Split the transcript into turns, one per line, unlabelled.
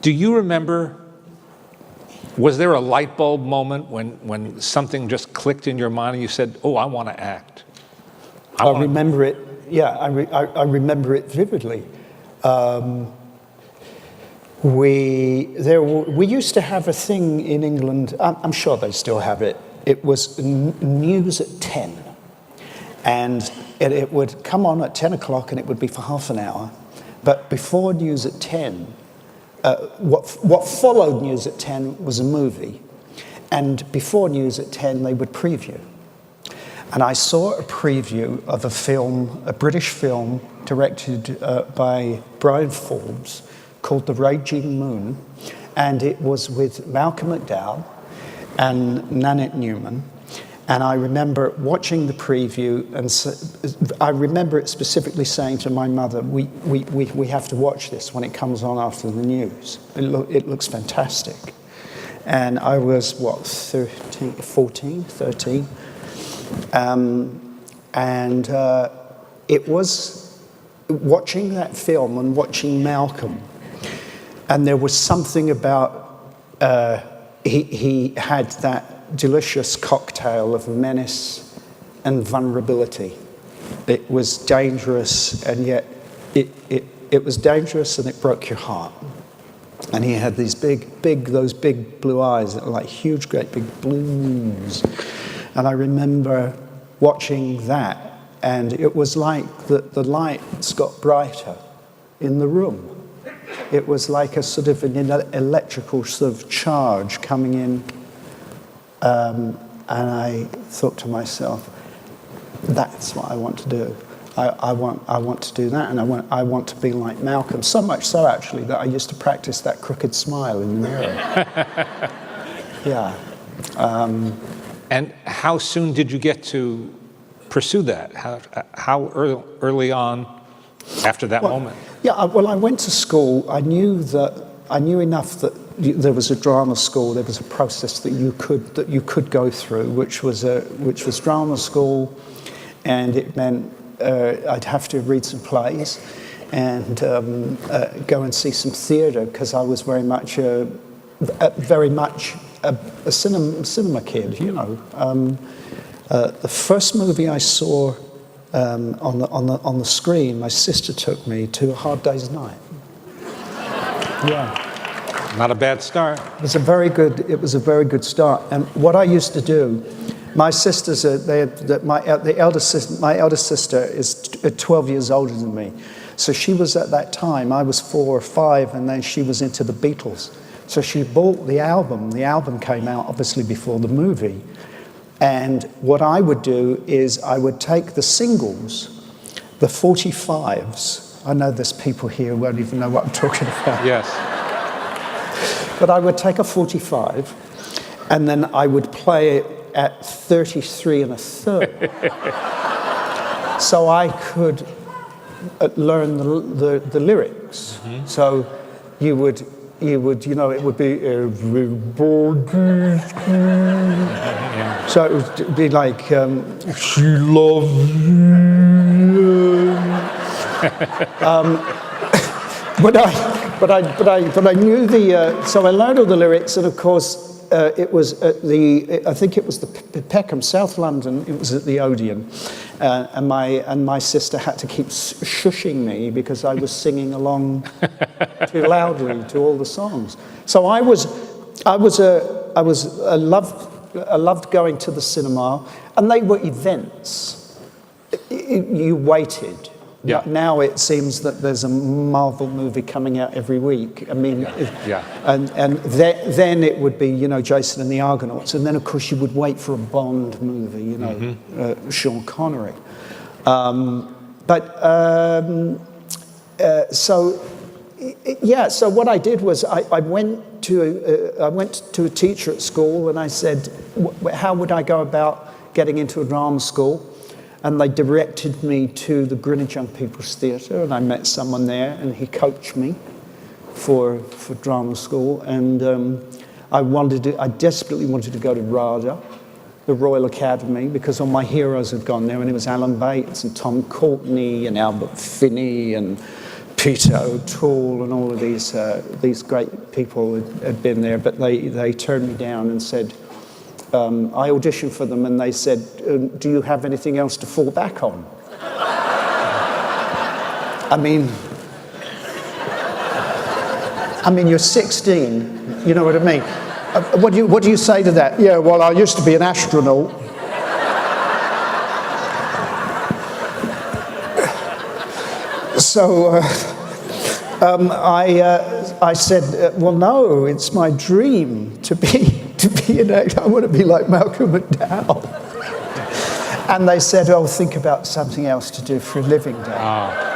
Do you remember, was there a light bulb moment when something just clicked in your mind and you said, oh, I want to act?
I remember it, yeah, I remember it vividly. We used to have a thing in England, I'm sure they still have it. It was news at 10. And it would come on at 10 o'clock and it would be for half an hour. But before news at 10, what followed news at 10 was a movie. And before news at 10, they would preview. And I saw a preview of a film, a British film, directed by Brian Forbes, called The Raging Moon. And it was with Malcolm McDowell and Nanette Newman. And I remember watching the preview, and I remember it specifically saying to my mother, we have to watch this when it comes on after the news. It looks fantastic. And I was, 13? It was watching that film and watching Malcolm. And there was something about, he had that delicious cocktail of menace and vulnerability. It was dangerous, and yet it was dangerous, and it broke your heart. And he had these those big blue eyes that were like huge, great big blues. And I remember watching that, and it was like the lights got brighter in the room. It was like a sort of an electrical sort of charge coming in. And I thought to myself, that's what I want to do. I want to do that, and I want to be like Malcolm. So much so, actually, that I used to practice that crooked smile in the mirror. Yeah.
And how soon did you get to pursue that? How early on after that moment?
Yeah. I went to school. I knew enough that there was a drama school. There was a process that you could go through, which was drama school, and it meant I'd have to read some plays and go and see some theatre, because I was very much a cinema kid. You know, the first movie I saw on the screen, my sister took me to A Hard Day's Night. Yeah.
Not a bad start.
It was a very good start. And what I used to do, my sisters, my eldest sister is 12 years older than me. So she was at that time, I was 4 or 5, and then she was into the Beatles. So she bought the album. The album came out obviously before the movie. And what I would do is I would take the singles, the 45s. I know there's people here who won't even know what I'm talking about.
Yes.
But I would take a 45, and then I would play it at 33 1/3. So I could learn the lyrics. Mm-hmm. So you would, it would be everybody's yeah. So it would be like, she loves you. But I knew so I learned all the lyrics, and of course it was at I think it was the Peckham, South London. It was at the Odeon, and my sister had to keep shushing me because I was singing along too loudly to all the songs. So I loved going to the cinema, and they were events. You waited.
Yeah.
Now it seems that there's a Marvel movie coming out every week. I mean,
yeah.
And then it would be, Jason and the Argonauts, and then of course you would wait for a Bond movie, mm-hmm. Sean Connery. So what I did was I went to a teacher at school, and I said, how would I go about getting into a drama school? And they directed me to the Greenwich Young People's Theatre, and I met someone there, and he coached me for drama school. And I desperately wanted to go to RADA, the Royal Academy, because all my heroes had gone there, and it was Alan Bates and Tom Courtenay and Albert Finney and Peter O'Toole and all of these great people had been there, but they turned me down and said, I auditioned for them, and they said, do you have anything else to fall back on? I mean, you're 16, you know what I mean? What do you say to that? Yeah, well, I used to be an astronaut. So I said, well, no, it's my dream to be an actor. I want to be like Malcolm McDowell. And they said, oh, think about something else to do for a living, Dad.